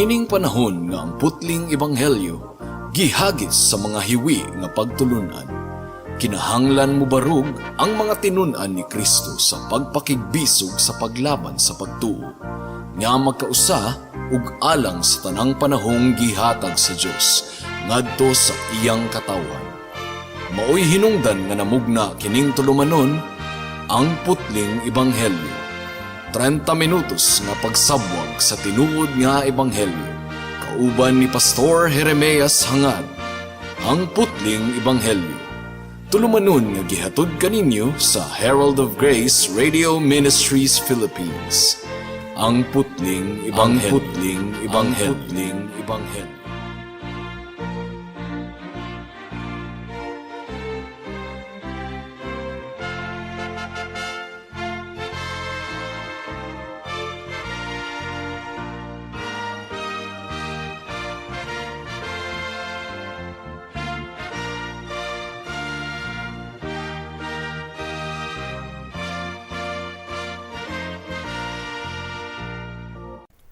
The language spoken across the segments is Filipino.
Niining panahon nga ang putling ebanghelyo gihagis sa mga hiwi nga pagtulunan. Kinahanglan mo barug ang mga tinun-an ni Kristo sa pagpakigbisog sa paglaban sa pagtuo, nga magkausa ug alang sa tanang panahong gihatag sa Dios ngadto sa iyang katawan. Maoy hinungdan nga namugna kining tulumanon ang putling ebanghelyo. 30 minutos nga pagsabwag sa tinuod nga ebanghelyo. Kauban ni Pastor Jeremias Hangad, ang putling ebanghelyo. Tulumanon nga gihatod kaninyo sa Herald of Grace Radio Ministries Philippines. Ang putling ebanghelyo.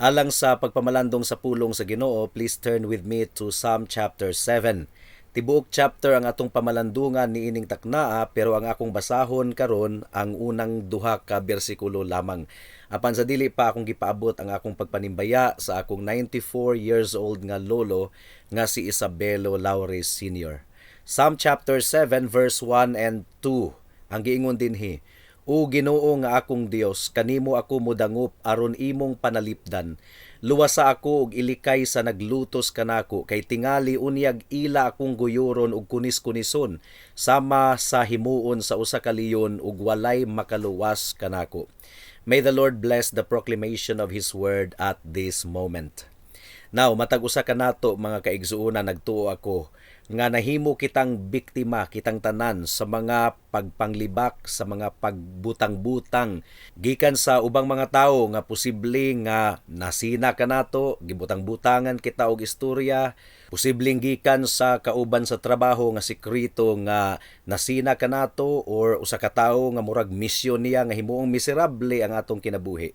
Alang sa pagpamalandong sa pulong sa Ginoo, please turn with me to Psalm chapter 7. Tibuok chapter ang atong pamalandungan niining taknaa, pero ang akong basahon karon ang unang duha ka bersikulo lamang. Apan sa dili pa akong gipaabot ang akong pagpanimbaya sa akong 94 years old nga lolo nga si Isabelo Laures Sr. Psalm chapter 7 verse 1 and 2. Ang giingon dinhi, O Ginoo nga akong Dios, kanimo ako modangup aron imong panalipdan. Luwasa ako og ilikay sa naglutos kanako, kay tingali unyag ila akong guyuron ug kunis-kunison, sama sa himuon sa usa ka leyon ug walay makaluwas kanako. May the Lord bless the proclamation of His word at this moment. Now, matag usa ka nato mga kaigsuonan, nagtuo ako nga nahimo kitang biktima, kitang tanan sa mga pagpanglibak, sa mga pagbutang-butang gikan sa ubang mga tawo nga posible nga nasina kanato, gibutang-butangan kita og istorya, posibleng gikan sa kauban sa trabaho nga sekreto nga nasina kanato, or usa ka tawo nga murag misyon niya nga himuong miserable ang atong kinabuhi.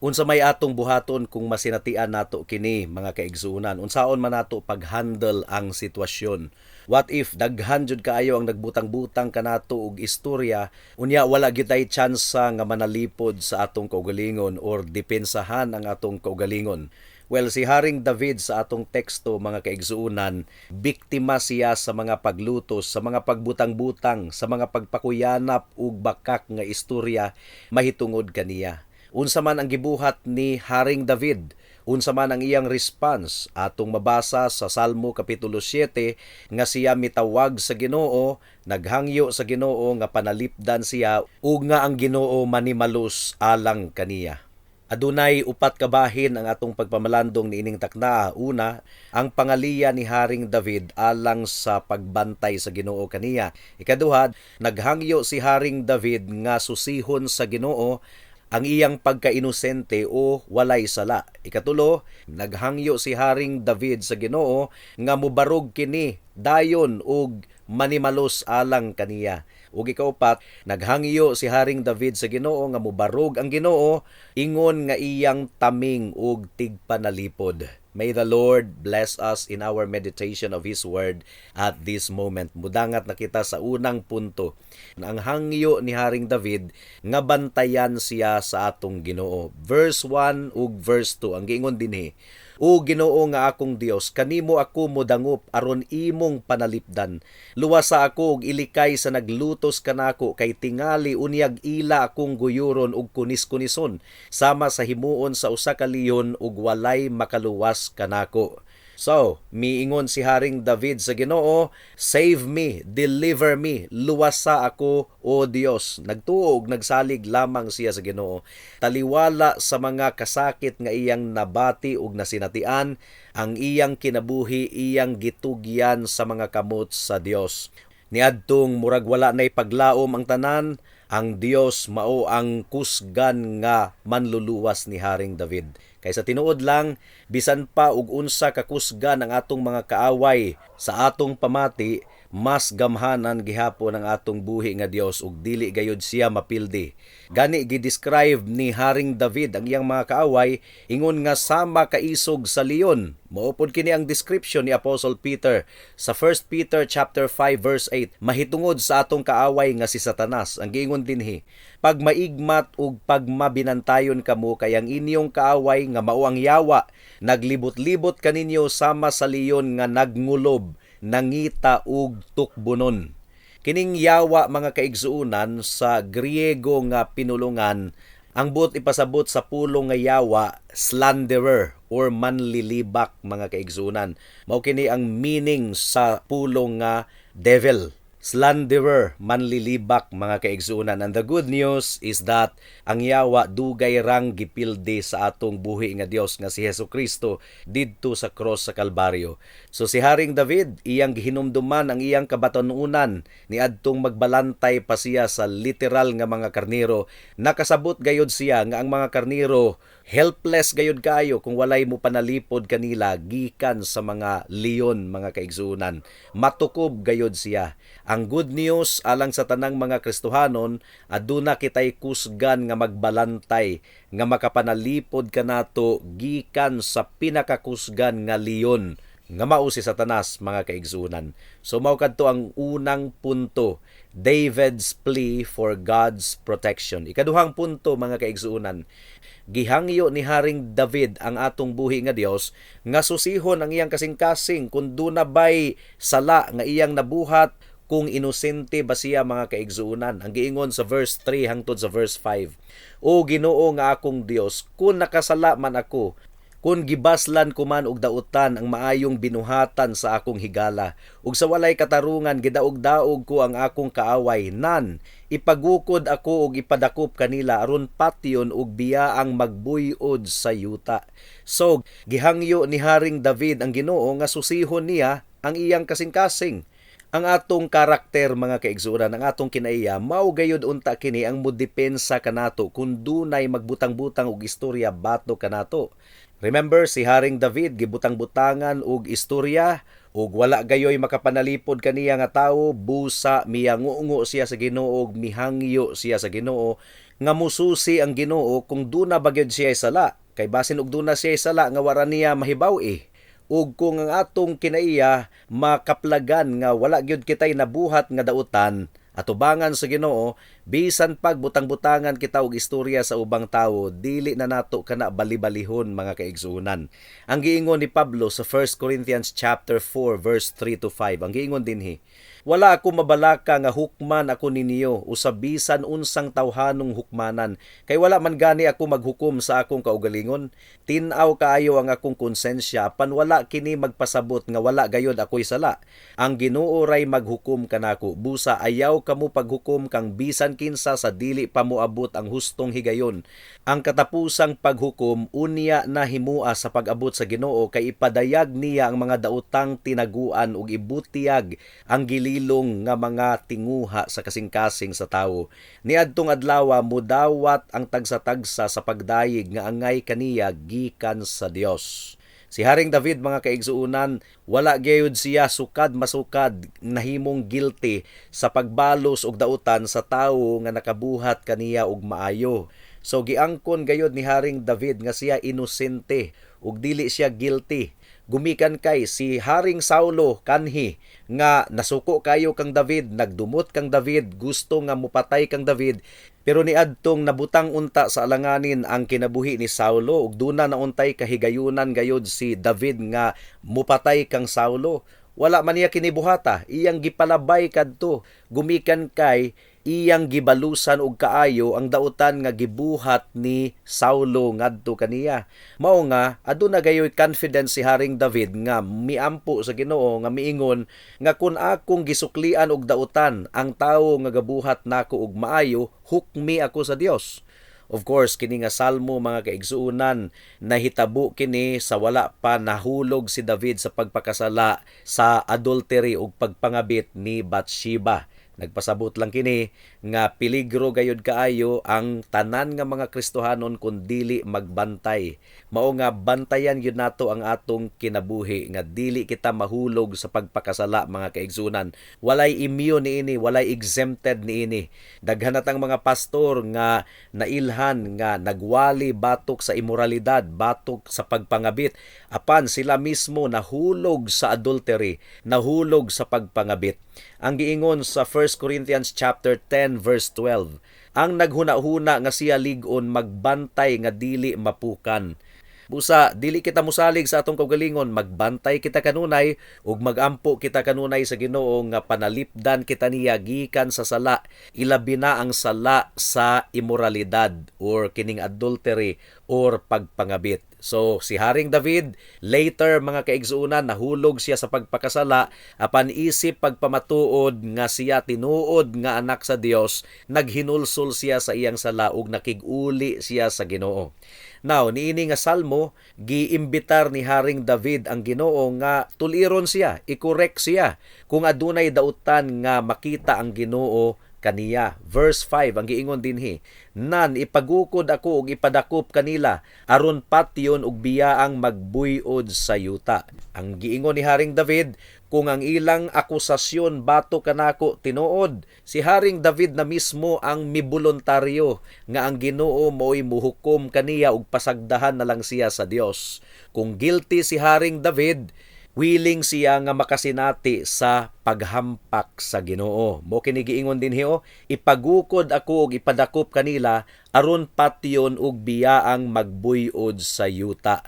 Unsa may atong buhaton kung masinatian nato kini mga kaigsuonan? Unsaon man nato pag-handle ang sitwasyon? What if daghan jud kaayo ang nagbutang-butang kanato og istorya, unya wala gyud tay tsansa nga manalipod sa atong kaugalingon or depensahan ang atong kaugalingon? Well, si Haring David sa atong teksto mga kaigsuonan, biktima siya sa mga paglutos, sa mga pagbutang-butang, sa mga pagpakuyanap ug bakak nga istorya mahitungod kaniya. Unsa man ang gibuhat ni Haring David, unsa man ang iyang response, atong mabasa sa Salmo Kapitulo 7 nga siya mitawag sa Ginoo, naghangyo sa Ginoo nga panalipdan siya ug nga ang Ginoo manimalus alang kaniya. Adunay upat ka bahin ang atong pagpamalandong niining takna. Una, ang pangaliya ni Haring David alang sa pagbantay sa Ginoo kaniya. Ikaduha, naghangyo si Haring David nga susihon sa Ginoo ang iyang pagka-inosente o walay sala. Ikatulo, naghangyo si Haring David sa Ginoo nga mubarog kini dayon ug manimalos alang kaniya. Ug ikaupat, naghangyo si Haring David sa Ginoo nga mubarog ang Ginoo ingon nga iyang taming ug tigpanalipod. May the Lord bless us in our meditation of His Word at this moment. Mudangat na kita sa unang punto. Ang hangyo ni Haring David nga bantayan siya sa atong Ginoo. Verse 1 ug verse 2. Ang giingon dinhi, O Ginoo nga akong Dios, kanimo ako modangup aron imong panalipdan. Luwasa ako og ilikay sa naglutos kanako, kay tingali unyag ila akong guyuron ug kunis-kunison, sama sa himuon sa usa ka leyon ug walay makaluwas kanako. So, miingon si Haring David sa Ginoo, Save me, deliver me, luwasa ako, O Dios. Nagtuog, nagsalig lamang siya sa Ginoo. Taliwala sa mga kasakit nga iyang nabati ug nasinatian, ang iyang kinabuhi, iyang gitugyan sa mga kamot sa Dios. Niadtong murag wala nay paglaom ang tanan, ang Dios mao ang kusgan nga manluluwas ni Haring David. Kaysa tinuod lang, bisan pa ug unsa kakusgan ang atong mga kaaway sa atong pamati, mas gamhanan gihapon ang atong buhi nga Dios ug dili gayud siya mapildi. Gani gidescribe ni Haring David ang iyang mga kaaway ingon nga sama kaisog sa leon. Maupod kini ang description ni Apostle Peter sa 1 Peter chapter 5 verse 8. Mahitungod sa atong kaaway nga si Satanas. Ang giingon dinhi, pag maigmat ug pag mabinantayon kamo kay ang inyong kaaway nga mao ang yawa, naglibot-libot kaninyo sama sa leon nga nagngulob, nangita ug tukbunon. Kining yawa mga kaigsuunan sa Griego nga pinulungan, ang buot ipasabot sa pulong nga yawa, slanderer or manlilibak mga kaigsuunan. Mao kini ang meaning sa pulong nga devil. Slanderer, manlilibak mga kaigsuunan. And the good news is that ang yawa dugay rang gipildi sa atong buhi nga Dios nga si Hesukristo didto sa cross sa Kalbaryo. So si Haring David, iyang gihinumduman ang iyang kabatanunan ni adtong magbalantay pa siya sa literal nga mga karnero. Nakasabot gayud siya nga ang mga karnero helpless gayud kayo kung walay mo panalipod kanila gikan sa mga leon mga kaigsuunan. Matukob gayud siya. Ang good news alang sa tanang mga Kristohanon, aduna kitay kusgan nga magbalantay, nga makapanalipod kanato gikan sa pinakakusgan nga leon, nga mao si Satanas mga kaigsuunan. So mao kadto ang unang punto, David's plea for God's protection. Ikaduhang punto mga kaigsuunan, gihangyo ni Haring David ang atong buhi nga Dios nga susihon ang iyang kasing-kasing kung duna bay sala nga iyang nabuhat, kung inosente ba siya mga kaigsuunan. Ang giingon sa verse 3 hangtod sa verse 5. O Ginoo nga akong Dios, kung nakasala man ako, kung gibaslan ko man og dautan ang maayong binuhatan sa akong higala, ug sa walay katarungan gidaog-daog ko ang akong kaaway, nan ipagukod ako og ipadakop kanila aron patyon og biyaang magbuyod sa yuta. So gihangyo ni Haring David ang Ginoo nga susihon niya ang iyang kasing-kasing. Ang atong karakter mga kaigsuunan, ang atong kinaiya, mao gayud unta kini ang modepensa kanato kung dunay magbutang-butang og istorya bato kanato. Remember si Haring David gibutang-butangan og istorya ug wala gayoy makapanalipod kaniya nga tawo, busa miyangungo siya sa Ginoo ug mihangyo siya sa Ginoo nga mususi ang Ginoo kung duna ba gyud siya sala. Kay basin og duna siya sala nga wara niya mahibaw ug kung ang atong kinaiya makaplagan nga wala gyud kitay nabuhat nga dautan, atubangan sa Ginoo, bisan pag butang-butangan kita og istorya sa ubang tawo, dili na nato kana bali-balihon mga kaigsuunan. Ang giingon ni Pablo sa 1 Corinthians chapter 4 verse 3 to 5, ang giingon dinhi, wala ako mabalaka nga hukman ako ninyo usab bisan unsang tawhanong hukmanan, kay wala man gani ako maghukom sa akong kaugalingon. Tin-aw kaayo ang akong konsensya pan wala kini magpasabot nga wala gayod ako'y sala. Ang Ginoo ray maghukom kanako, busa ayaw kamo paghukom kang bisan kinsa sa dili pa moabot ang hustong higayon. Ang katapusang paghukom unya na himua sa pag-abot sa Ginoo kay ipadayag niya ang mga daotang tinaguan ug ibutiyag ang gililong nga mga tinguha sa kasing-kasing sa tawo. Niadtong adlaw mudawat ang tagsa-tagsa sa pagdayeg nga angay kaniya gikan sa Dios. Si Haring David mga kaigsuunan, wala gayud siya sukad masukad nahimong guilty sa pagbalos og dautan sa tawo nga nakabuhat kaniya og maayo. So giangkon gayud ni Haring David nga siya inosente ug dili siya guilty. Gumikan kay si Haring Saulo kanhi nga nasuko kayo kang David, nagdumot kang David, gusto nga mupatay kang David, pero niadtong nabutang unta sa alanganin ang kinabuhi ni Saulo ug duna na untay kahigayunan gayud si David nga mupatay kang Saulo. Wala man niya kinibuhata, iyang gipalabay kadto, gumikan kay iyang gibalusan og kaayo ang dautan nga gibuhat ni Saulo ngadto kaniya. Mao nga aduna gayoy confidence si Haring David nga miampo sa Ginoo nga miingon nga kun akong gisuklian og dautan ang tawo nga gabuhat nako og maayo, hukmi ako sa Dios. Of course, kini nga salmo mga kaigsuunan, nahitabo kini sa wala pa nahulog si David sa pagpakasala sa adultery ug pagpangabit ni Bathsheba. Nagpasabot lang kini nga peligro gayud kaayo ang tanan nga mga Kristohanon kun dili magbantay. Mao nga bantayan gyud nato ang atong kinabuhi nga dili kita mahulog sa pagpakasala mga kaigsunan. Walay immune niini, walay exempted niini. Daghan natang mga pastor nga nailhan nga nagwali batok sa immoralidad, batok sa pagpangabit. Apan sila mismo nahulog sa adultery, nahulog sa pagpangabit. Ang giingon sa 1 Corinthians chapter 10 verse 12, ang naghuna-huna nga siya lig-on magbantay nga dili mapukan. Busa, dili kita musalig sa atong kaugalingon, magbantay kita kanunay ug magampo kita kanunay sa Ginoo nga panalipdan kita niya gikan sa sala, ilabi na ang sala sa immoralidad or kining adultery or pagpangabit. So, si Haring David, later mga kaigsuunan, nahulog siya sa pagpakasala, apan isip pagpamatuod nga siya tinuod nga anak sa Dios, naghinulsol siya sa iyang sala ug nakig-uli siya sa Ginoo. Now, niini nga salmo, giimbitar ni Haring David ang Ginoo nga tuliron siya, i-correct siya kung adunay dautan nga makita ang Ginoo kaniya. Verse 5 ang giingon dinhi, nan ipagukod ako ug ipadakop kanila aron patyon ug biyaang magbuyod sa yuta. Ang giingon ni Haring David, kung ang ilang akusasyon bato kanako tinuod, si Haring David na mismo ang miboluntaryo nga ang Ginoo mo'y muhukom kaniya ug pasagdahan na lang siya sa Dios. Kung guilty si Haring David, willing siya nga makasinati sa paghampak sa Ginoo. Mo kini giingon dinhi, ipagukod ako ug ipadakop kanila aron patyon ug biyaang magbuyod sa yuta.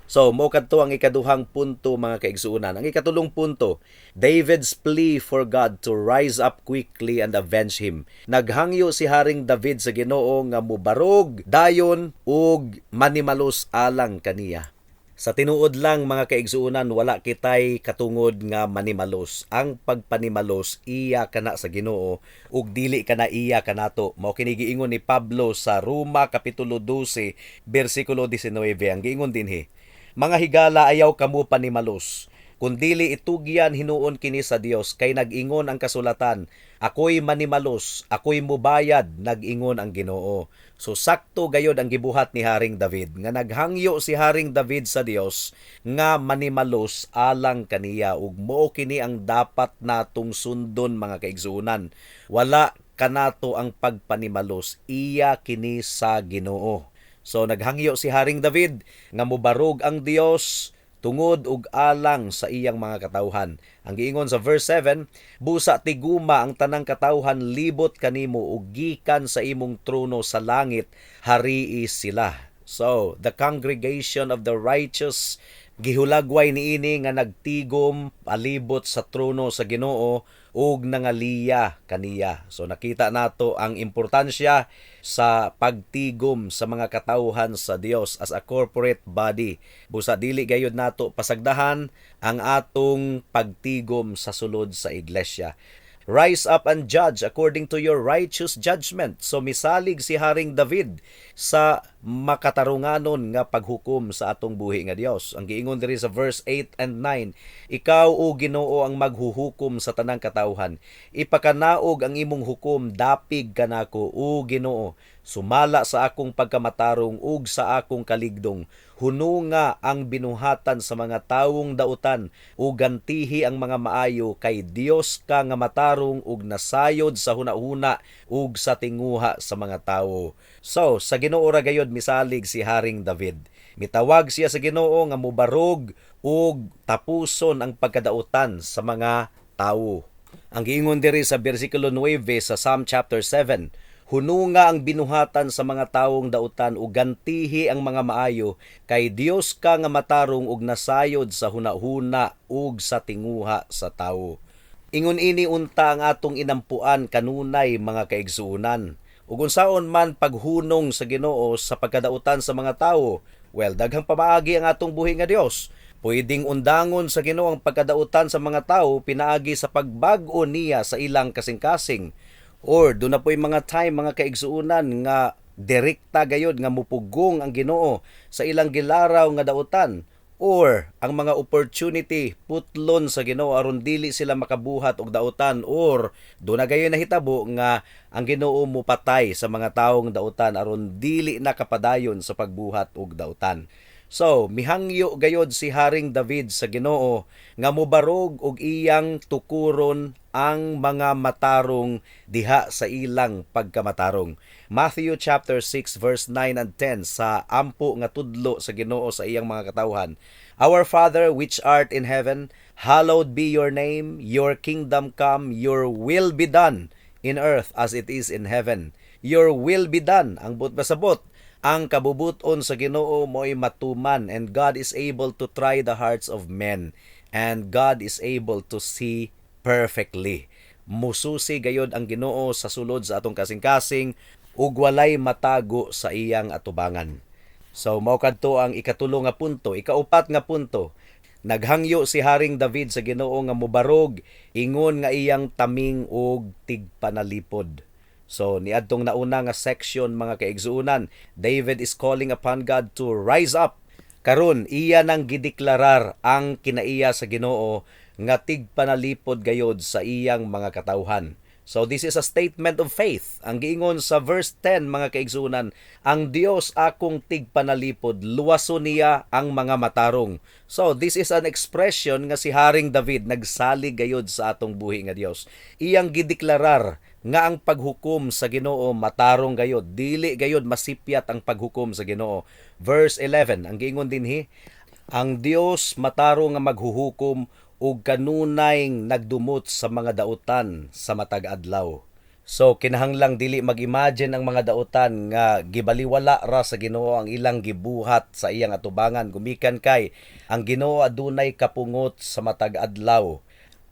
So, mo kadto ang ikaduhang punto mga kaigsuunan. Ang ikatulong punto, David's plea for God to rise up quickly and avenge him. Naghangyo si Haring David sa Ginoo nga mubarog dayon ug manimalos alang kaniya. Sa tinuod lang mga kaigsuunan, wala kitay katungod nga manimalos. Ang pagpanimalos iya kana sa Ginoo ug dili kana iya kanato. Mao kini giingon ni Pablo sa Roma kapitulo 12 bersikulo 19. Ang giingon dinhi, mga higala, ayaw kamo panimalos, kundili itugyan hinuon kini sa Dios, kay nag-ingon ang kasulatan, ako'y manimalos, ako'y mubayad, nag-ingon ang Ginoo. So sakto gayod ang gibuhat ni Haring David, nga naghangyo si Haring David sa Dios nga manimalos alang kaniya, ug mao kini ang dapat natong sundon mga kaigsuunan. Wala kanato ang pagpanimalos, iya kini sa Ginoo. So naghangyo si Haring David nga mobarog ang Dios tungod ug alang sa iyang mga katawhan. Ang giingon sa verse 7, busa tiguma ang tanang katawhan libot kanimo ug gikan sa imong trono sa langit harii sila. So the congregation of the righteous gihulagway niini nga nagtigom palibot sa trono sa Ginoo ug nangaliya kaniya. So nakita nato ang importansya sa pagtigom sa mga katawhan sa Dios as a corporate body. Busa dili gayud nato pasagdahan ang atong pagtigom sa sulod sa iglesia. Rise up and judge according to your righteous judgment. So misalig si Haring David sa makatarunganon nga paghukom sa atong buhi nga Dios. Ang giingon diri sa verse 8 and 9, ikaw o Ginoo ang maghuhukom sa tanang katawhan. Ipakanaog ang imong hukom, dapig kanako o Ginoo. Sumala sa akong pagkamatarong ug sa akong kaligdong. Hununga ang binuhatan sa mga tawong dautan ug gantihi ang mga maayo, kay Dios ka nga matarong ug nasayod sa hunahuna ug sa tinguha sa mga tawo. So, sa Ginoo ra gayud misalig si Haring David. Mitawag siya sa Ginoo nga mubarog ug tapuson ang pagkadautan sa mga tawo. Ang giingon diri sa bersikulo 9 sa Psalm chapter 7, hununga ang binuhatan sa mga tawong dautan ug gantihi ang mga maayo, kay Dios ka nga matarong ug nasayod sa hunahuna ug sa tinguha sa tawo. Ingon ini unta ang atong inampuan kanunay mga kaigsuunan. Ug unsaon man paghunong sa Ginoo sa pagkadautan sa mga tawo, well, daghang pamaagi ang atong buhi nga Dios. Pwedeng undangon sa Ginoo ang pagkadautan sa mga tawo pinaagi sa pagbag-o niya sa ilang kasing-kasing. Or doon na po'y mga time, mga kaigsuunan nga direkta gayod nga mupugong ang Ginoo sa ilang gilaraw nga dautan. or ang mga opportunity putlon sa Ginoo aron dili sila makabuhat og dautan, or do na gayon nahitabo nga ang Ginoo mopatay sa mga taong dautan aron dili na kapadayon sa pagbuhat og dautan. So, mihangyo gayod si Haring David sa Ginoo nga mobarog og iyang tukuron ang mga matarong diha sa ilang pagkamatarong. Matthew chapter 6 verse 9 and 10 sa ampo nga tudlo sa Ginoo sa iyang mga katawhan. Our Father which art in heaven, hallowed be your name, your kingdom come, your will be done in earth as it is in heaven. Your will be done. Ang but pasabot, ang kabubuton sa Ginoo mo'y matuman, and God is able to try the hearts of men, and God is able to see perfectly. Mususi gayod ang Ginoo sa sulod sa atong kasing-kasing ug walay matago sa iyang atubangan. So mao kadto ang ikatulo nga punto. Ikaupat nga punto, naghangyo si Haring David sa Ginoo nga mobarog ingon nga iyang taming og tigpanalipod. So niadtong nauna nga section mga kaigsuunan, David is calling upon God to rise up. Karon iya nang gideklarar ang kinaiya sa Ginoo nga tigpanalipod gayod sa iyang mga katawhan. So this is a statement of faith. Ang giingon sa verse 10 mga kaigsuunan, ang Dios akong tigpanalipod, luwason niya ang mga matarong. So this is an expression nga si Haring David nagsalig gayod sa atong buhi nga Dios. Iyang gideklarar nga ang paghukom sa Ginoo matarong gayod, dili gayod masipyat ang paghukom sa Ginoo. Verse 11, ang giingon dinhi, ang Dios matarong nga maghuhukom ug kanunay nagdumot sa mga dautan sa matag adlaw. So kinahanglang dili mag-imagine ang mga dautan nga gibaliwala ra sa Ginoo ang ilang gibuhat sa iyang atubangan, gumikan kay ang Ginoo adunay kapungot sa matag adlaw.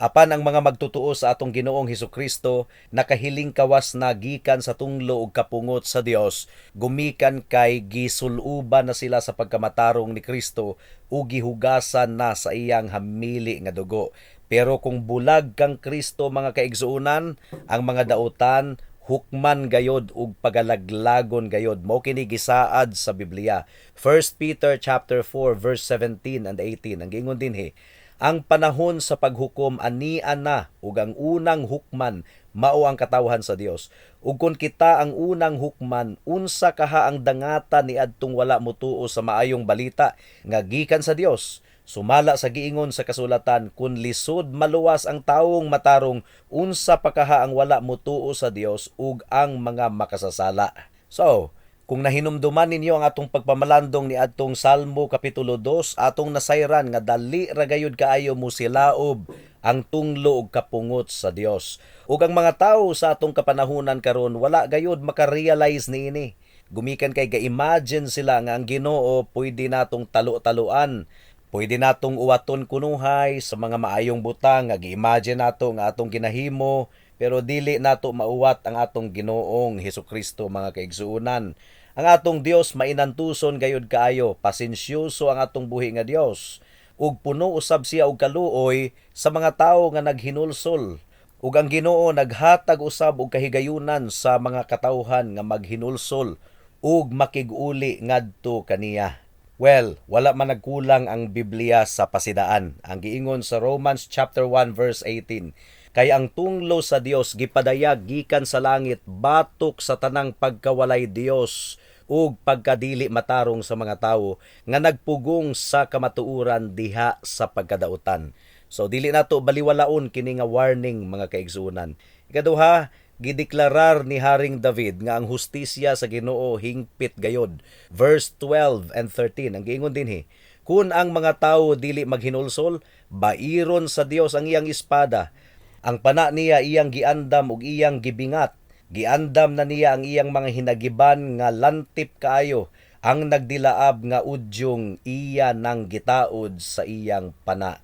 Apan ang mga magtutuo sa atong Ginoong Hesukristo nakahiling kawas na gikan sa tunglo ug kapungot sa Dios, gumikan kay gisuluban na sila sa pagkamatarong ni Kristo ug gihugasan na sa iyang hamili nga dugo. Pero kung bulag kang Kristo mga kaigsuunan, ang mga dautan hukman gayod ug pagalaglagon gayod. Mao kini gisaad sa Biblia. 1 Peter chapter 4 verse 17 and 18. Ang giingon dinhi, ang panahon sa paghukom anian na ug ang unang hukman mao ang katawhan sa Dios. Ug kung kita ang unang hukman, unsa kaha ang dangata ni adtong wala motuo sa maayong balita nga gikan sa Dios. Sumala sa giingon sa kasulatan, kun lisod maluwas ang tawong matarong, unsa pa kaha ang wala motuo sa Dios ug ang mga makasasala. So, kung nahinumduman ninyo ang atong pagpamalandong ni adtong Salmo kapitulo 2, atong nasayran nga dali ra gayud kaayo musilaob ang tunglo ug kapungot sa Dios. Ug ang mga tawo sa atong kapanahunan karon wala gayud makarealize niini. Gumikan kay ga-imagine sila nga ang Ginoo pwede natong talo-taloan, pwede natong uwaton kunuhay sa mga maayong butang nga gi-imagine nato nga atong ginahimo, pero dili nato mauwat ang atong Ginoong Hesukristo mga kaigsuunan. Ang atong Dios mainantuson gayud kaayo, pasensyoso ang atong buhi nga Dios, ug puno usab siya og kaluoy sa mga tawo nga naghinulsol. Ug ang Ginoo naghatag usab og kahigayunan sa mga katawhan nga maghinulsol ug makig-uli ngadto kaniya. Well, wala man nagkulang ang Biblia sa pasidaan. Ang giingon sa Romans chapter 1 verse 18, kay ang tunglo sa Dios gipadayag gikan sa langit batok sa tanang pagkawalay Dios ug pagkadili matarong sa mga tawo nga nagpugong sa kamatuoran diha sa pagkadautan. So dili nato baliwalaon kini nga warning mga kaigsuonan. Ikaduha, gideklarar ni Haring David nga ang hustisya sa Ginoo hingpit gayod. Verse 12 and 13 ang giingon dinhi, kun ang mga tawo dili maghinulsol, bairon sa Dios ang iyang espada. Ang pana niya iyang giandam ug iyang gibingat. Giandam na niya ang iyang mga hinagiban nga lantip kaayo. Ang nagdilaab nga udyong iya nang gitaod sa iyang pana.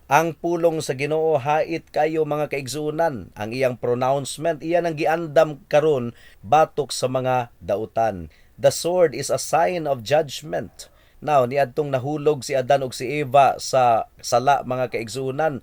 Ang pulong sa Ginoo hait kayo mga kaigsuunan. Ang iyang pronouncement iya nang giandam karon batok sa mga dautan. The sword is a sign of judgment. Now niadtong nahulog si Adan ug si Eva sa sala mga kaigsuunan,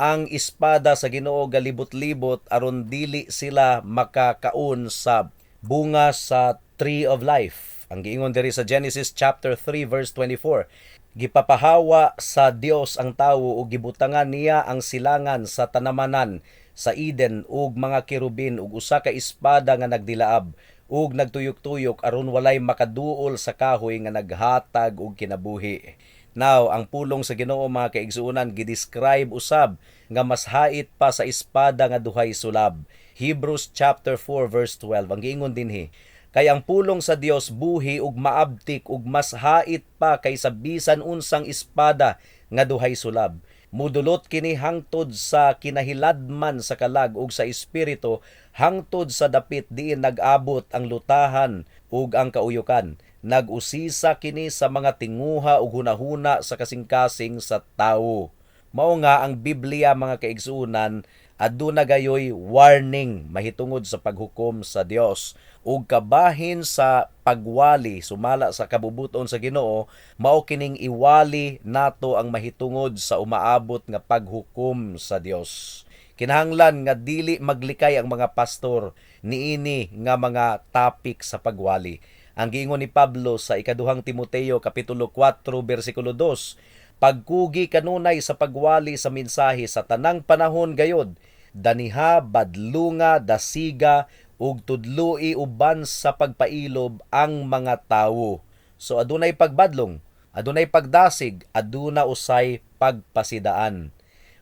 ang espada sa Ginoo galibot-libot aron dili sila makakaon sa bunga sa tree of life. Ang giingon diri sa Genesis chapter 3 verse 24, Gipapahawa sa Dios ang tawo ug gibutangan niya ang silangan sa tanamanan sa Eden ug mga kerubin ug usa ka espada nga nagdilaab ug nagtuyok-tuyok aron walay makaduol sa kahoy nga naghatag og kinabuhi. Now, ang pulong sa Ginoo mga kaigsuonan gidescribe usab nga mas hait pa sa espada nga duhay sulab. Hebrews chapter 4 verse 12 ang giingon dinhi. Kay ang pulong sa Dios buhi ug maabtik ug mas hait pa kaysa bisan unsang espada nga duhay sulab. Mudulot kini hangtod sa kinahiladman sa kalag ug sa espiritu, hangtod sa dapit diin nag-abot ang lutahan ug ang kauyukan. Nag-usisa kini sa mga tinguha ug hunahuna sa kasing-kasing sa tawo. Mao nga ang Biblia mga kaigsuonan aduna gayoy warning mahitungod sa paghukom sa Dios ug kabahin sa pagwali sumala sa kabubuton sa Ginoo. Mao kining iwali nato ang mahitungod sa umaabot nga paghukom sa Dios. Kinahanglan nga dili maglikay ang mga pastor niini nga mga topic sa pagwali. Ang giingon ni Pablo sa ikaduhang Timoteo kapitulo 4 bersikulo 2, pagkugi kanunay sa pagwali sa mensahe sa tanang panahon gayod, daniha, badlunga, dasiga, ug tudloi uban sa pagpailob ang mga tawo. So adunay pagbadlong, adunay pagdasig, aduna usay pagpasidaan.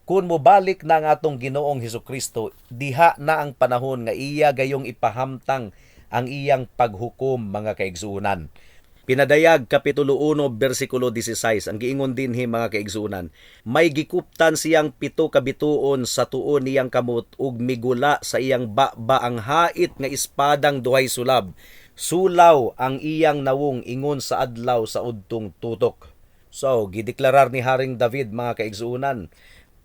Kung mobalik na ang atong Ginoong Hesukristo, diha na ang panahon nga iya gayong ipahamtang ang iyang paghukom mga kaigsuonan. Pinadayag kapitulo 1 bersikulo 16 ang giingon dinhi mga kaigsuonan, may gikuptan siyang 7 ka bituon sa tuon niyang kamot ug migula sa iyang baba ang hait nga espadang duhay sulab. Sulaw ang iyang nawong ingon sa adlaw sa udtong tutok. So gideklarar ni Haring David mga kaigsuonan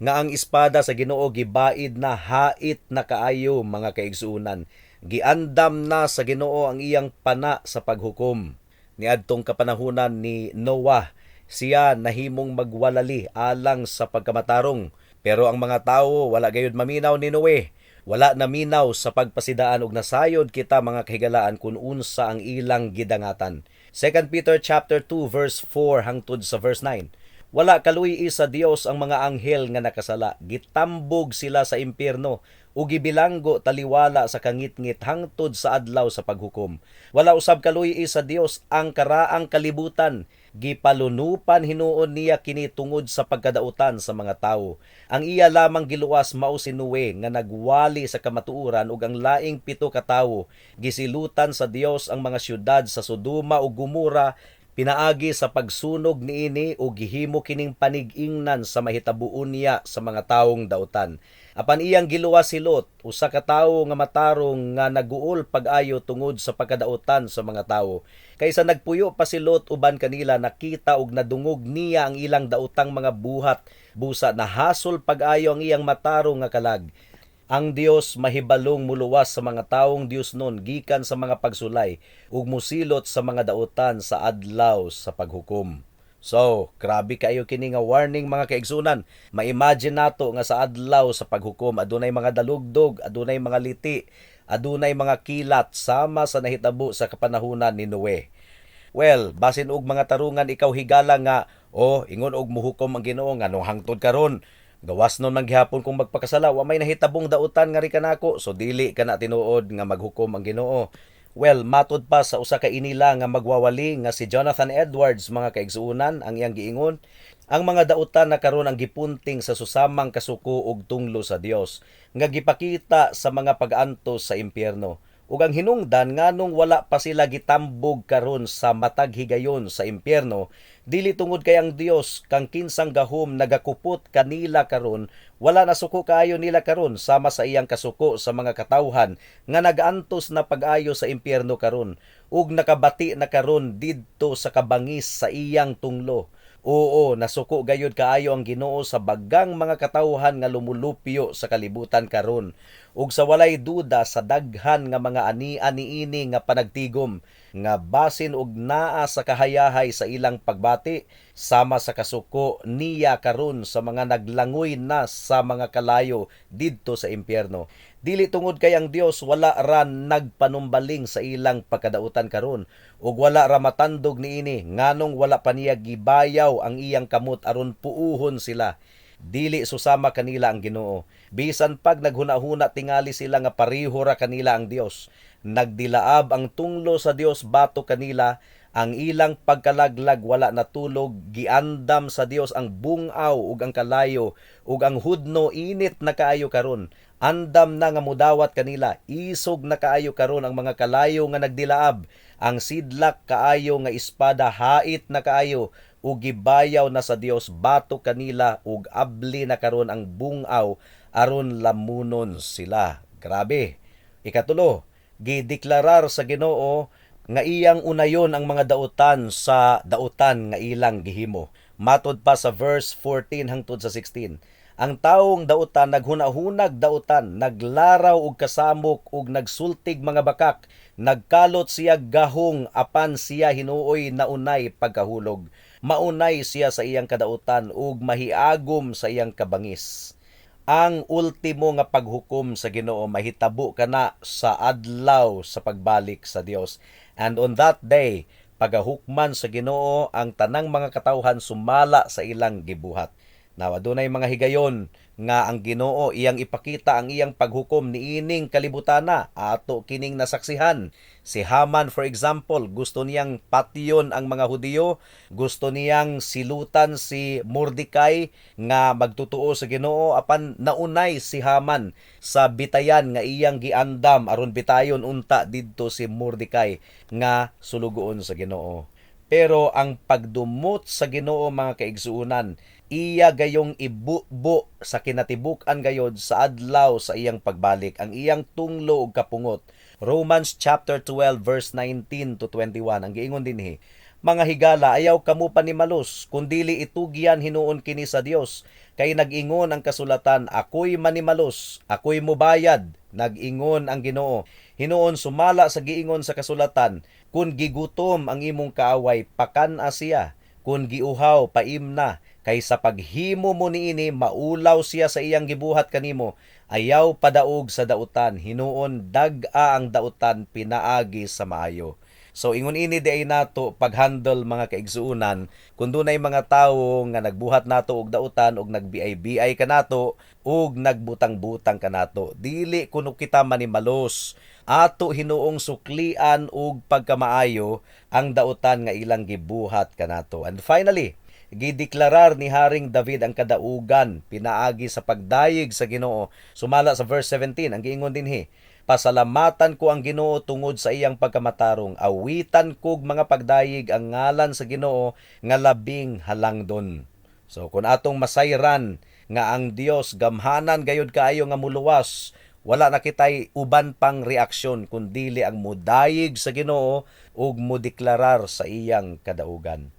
nga ang espada sa Ginoo gibaid na hait na kaayo mga kaigsuonan. Giandam na sa Ginoo ang iyang pana sa paghukom. Niadtong kapanahunan ni Noah, siya nahimong magwalali alang sa pagkamatarong. Pero ang mga tawo wala gayud maminaw ni Noe. Wala naminaw sa pagpasidaan ug nasayod kita mga kahigalaan kung unsa ang ilang gidangatan. 2 Peter chapter 2 verse 4 hangtod sa verse 9. Wala kaluy sa Dios ang mga anghel nga nakasala. Gitambog sila sa impyerno ug gibilanggo taliwala sa kangitngit hangtod sa adlaw sa paghukom. Wala usab kaluy sa Dios ang karaang kalibutan. Gipalunupan hinuon niya kini tungod sa pagkadautan sa mga tawo. Ang iya lamang giluwas mao si Noe nga nagwali sa kamatuoran ug ang laing 7 ka tawo. Gisilutan sa Dios ang mga syudad sa Sodoma ug Gomora, pinaagi sa pagsunog niini o gihimo kining panig-ingnan sa mahitabuon niya sa mga tawong dautan. Apan iyang giluwas si Lot, usa ka tawo nga matarong nga naguol pag-ayo tungod sa pagkadautan sa mga tawo. Kaysa nagpuyo pa si Lot uban kanila, nakita og nadungog niya ang ilang daotang mga buhat, busa nahasol pag-ayo ang iyang matarong nga kalag. Ang Dios mahibalong muluwas sa mga taong Dios nun gikan sa mga pagsulay ug musilot sa mga daotan sa adlaw sa paghukom. So, grabe kayo kini nga warning mga kaigsunan. Ma-imagine nato nga sa adlaw sa paghukom adunay mga dalugdog, adunay mga liti, adunay mga kilat sama sa nahitabo sa kapanahunan ni Noe. Well, basin og mga tarungan ikaw higala nga, ingon og muhukom ang Ginoo nga nung hangtod karon. Gawas nun man gihapon kung magpakasala, wa may nahitabong dautan nga ri kanako, so dili kana tinuod nga maghukom ang Ginoo. Well, matod pa sa usa ka inila nga magwawali nga si Jonathan Edwards mga kaigsuonan ang iyang giingon, ang mga dautan na karon ang gipunting sa susamang kasuko ug tunglo sa Dios nga gipakita sa mga pag-antos sa impyerno. Ug ang hinungdan nganong wala pa sila gitambog karon sa matag higayon sa impyerno, dili tungod kay ang Dios kang kinsang gahom nagakupot kanila karon, wala na suko kaayo nila karon sama sa iyang kasuko sa mga katawhan nga nag-antos na pag-ayo sa impyerno karon ug nakabati na karon didto sa kabangis sa iyang tunglo. Oo, nasuko gayud kaayo ang Ginoo sa bagang mga katawhan nga lumulupyo sa kalibutan karon. Ug sa walay duda sa daghan nga mga ania niini nga panagtigom nga basin og naa sa kahayahay sa ilang pagbati sama sa kasuko niya karon sa mga naglangoy na sa mga kalayo didto sa impyerno. Dili tungod kay ang Dios wala ra nagpanumbaling sa ilang pagkadautan karon, ug wala ra matandog niini nganong wala pa niya gibayaw ang iyang kamot aron puuhon sila. Dili susama kanila ang Ginoo. Bisan pag naghuna-huna tingali sila nga pareho ra kanila ang Dios. Nagdilaab ang tunglo sa Dios bato kanila, ang ilang pagkalaglag wala natulog, giandam sa Dios ang bungaw ug ang kalayo, ug ang hudno init na kaayo karon. Andam na nga mudawat kanila, isog na kaayo karon ang mga kalayo nga nagdilaab. Ang sidlak kaayo nga espada hait na kaayo, ug gibayaw na sa Dios bato kanila, ug abli na karon ang bungaw aron lamunon sila. Grabe. Ikatulo, gideklarar sa Ginoo nga iyang unayon ang mga dautan sa dautan nga ilang gihimo. Matod pa sa verse 14 hangtod sa 16. Ang taong dautan naghunahunag dautan, naglaraw og kasamok ug nagsultig mga bakak, nagkalot siya gahong apan siya hinuoy na unay pagkahulog. Maunay siya sa iyang kadautan ug mahiagom sa iyang kabangis. Ang ultimo nga paghukom sa Ginoo mahitabo kana sa adlaw sa pagbalik sa Dios. And on that day, pagahukman sa Ginoo ang tanang mga katawhan sumala sa ilang gibuhat. Now, adunay mga higayon nga ang Ginoo iyang ipakita ang iyang paghukom niining kalibutana ato kining nasaksihan. Si Haman, for example, gusto niyang patyon ang mga Hudiyo, gusto niyang silutan si Mordecai nga magtutuo sa Ginoo, apan naunay si Haman sa bitayan nga iyang giandam aron bitayon unta didto si Mordecai nga sulugoon sa Ginoo. Pero ang pagdumot sa Ginoo, mga kaigsuunan, iya gayong ibubo sa kinatibuk-an gayod sa adlaw sa iyang pagbalik, ang iyang tunglo ug kapungot. Romans chapter 12 verse 19 to 21 ang giingon dinhi, mga higala, ayaw kamo panimalos, kundili itugyan hinuon kini sa Dios, kay nag-ingon ang kasulatan, ako'y manimalos, ako'y mubayad. Nag-ingon ang Ginoo, hinuon sumala sa giingon sa kasulatan, kun gigutom ang imong kaaway, pakan-a siya, kun giuhaw, paimna, kay sa paghimo mo niini maulaw siya sa iyang gibuhat kanimo, ayaw padaog sa dautan, hinuon dag-a ang dautan pinaagi sa maayo. So ingon ini di ay nato paghandle, mga kaigsuunan, kun dunay mga tawo nga nagbuhat nato og dautan og nagbiay-biay kanato og nagbutang-butang kanato, dili kuno kita manimalos, ato hinuong suklian og pagkamaayo ang dautan nga ilang gibuhat kanato. And finally, gideklarar ni Haring David ang kadaugan pinaagi sa pagdayeg sa Ginoo. Sumala sa verse 17 ang giingon dinhi, pasalamatan ko ang Ginoo tungod sa iyang pagkamatarong, awitan kog mga pagdayeg ang ngalan sa Ginoo nga labing halangdon. So kung atong masayran nga ang Dios gamhanan gayud kaayo nga muluwas, wala na kitay uban pang reaksyon kundili ang mudayeg sa Ginoo ug modeklarar sa iyang kadaugan.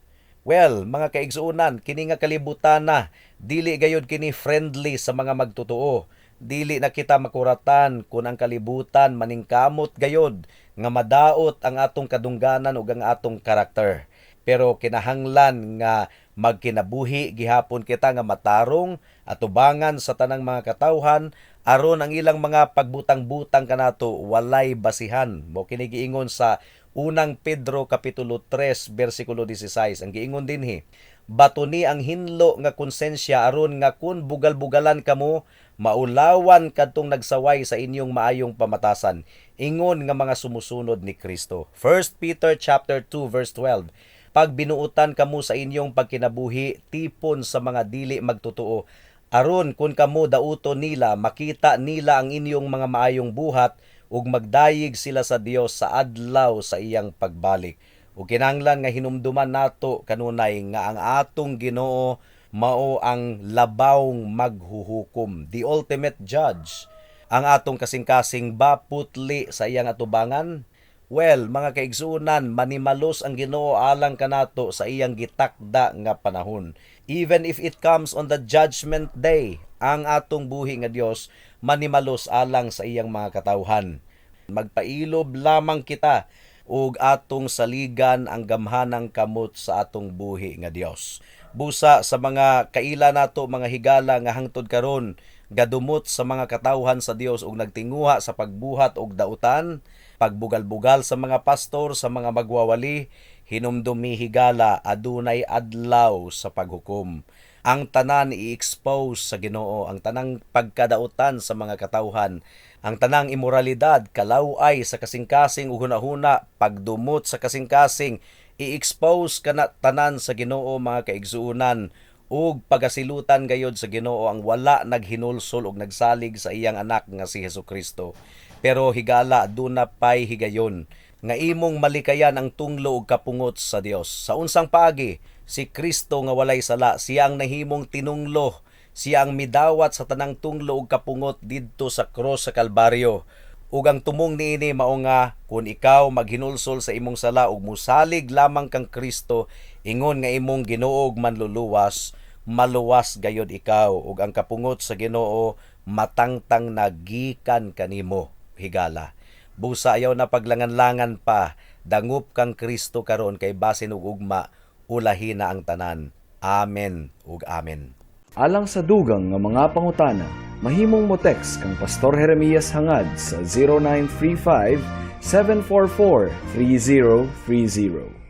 Well, mga kaigsuunan, kini nga kalibutan na, dili gayud kini friendly sa mga magtotoo. Dili na kita makuratan kung ang kalibutan maningkamot gayod nga madaot ang atong kadungganan ug ang atong karakter. Pero kinahanglan nga magkinabuhi gihapon kita nga matarong atubangan sa tanang mga katawhan aron ang ilang mga pagbutang-butang kanato walay basihan. Mo kini giingon sa unang Pedro kapitulo 3 bersikulo 16. Ang giingon dinhi, batuni ang hinlo nga konsensya aron nga kun bugal-bugalan kamo, maulawan kadtong nagsaway sa inyong maayong pamatasan, ingon nga mga sumusunod ni Kristo. 1 Peter chapter 2 verse 12. Pag binuutan kamo sa inyong pagkinabuhi, tipon sa mga dili magtotoo, aron kun kamo dauton nila, makita nila ang inyong mga maayong buhat ug magdayeg sila sa Dios sa adlaw sa iyang pagbalik. Ug kinahanglan nga hinumduman nato kanunay nga ang atong Ginoo mao ang labawng maghuhukom, the ultimate judge. Ang atong kasing-kasing ba putli sa iyang atubangan? Well, mga kaigsuunan, manimalos ang Ginoo alang kanato sa iyang gitakda nga panahon. Even if it comes on the judgment day, ang atong buhi nga Dios manimalos alang sa iyang mga katawhan. Magpailob lamang kita ug atong saligan ang gamhanang kamot sa atong buhi nga Dios. Busa sa mga kaila nato, mga higala nga hangtod karon gadumot sa mga katawhan sa Dios ug nagtinguha sa pagbuhat og dautan, pagbugal-bugal sa mga pastor, sa mga magwawali, hinumdumi higala adunay adlaw sa paghukom. Ang tanan i-expose sa Ginoo, ang tanang pagkadautan sa mga katawhan, ang tanang imoralidad, kalaway sa kasing-kasing ug hunahuna, pagdumot sa kasing-kasing, i-expose kana tanan sa Ginoo mga kaigsuunan, ug pagasilutan gayod sa Ginoo ang wala naghinulsol ug nagsalig sa iyang anak nga si Hesukristo. Pero higala aduna pay higayon nga imong malikayan ang tunglo ug kapungot sa Dios. Sa unsang paagi, si Kristo nga walay sala, siya ang nahimong tinunglo, siya ang midawat sa tanang tunglo ug kapungot didto sa cross sa Kalbaryo. Ug ang tumong niini mao nga kun ikaw maghinulsol sa imong sala ug musalig lamang kang Kristo, ingon nga imong Ginoo ug manluluwas, maluwas gayod ikaw ug ang kapungot sa Ginoo matangtang nagikan kanimo higala. Busa ayaw na paglangan-langan pa, dangup kang Kristo karon kay basin ug ugma ulahi na ang tanan. Amen ug amen. Alang sa dugang nga mga pangutana, mahimong mo text kang Pastor Jeremias hangad sa 0935 744 3030.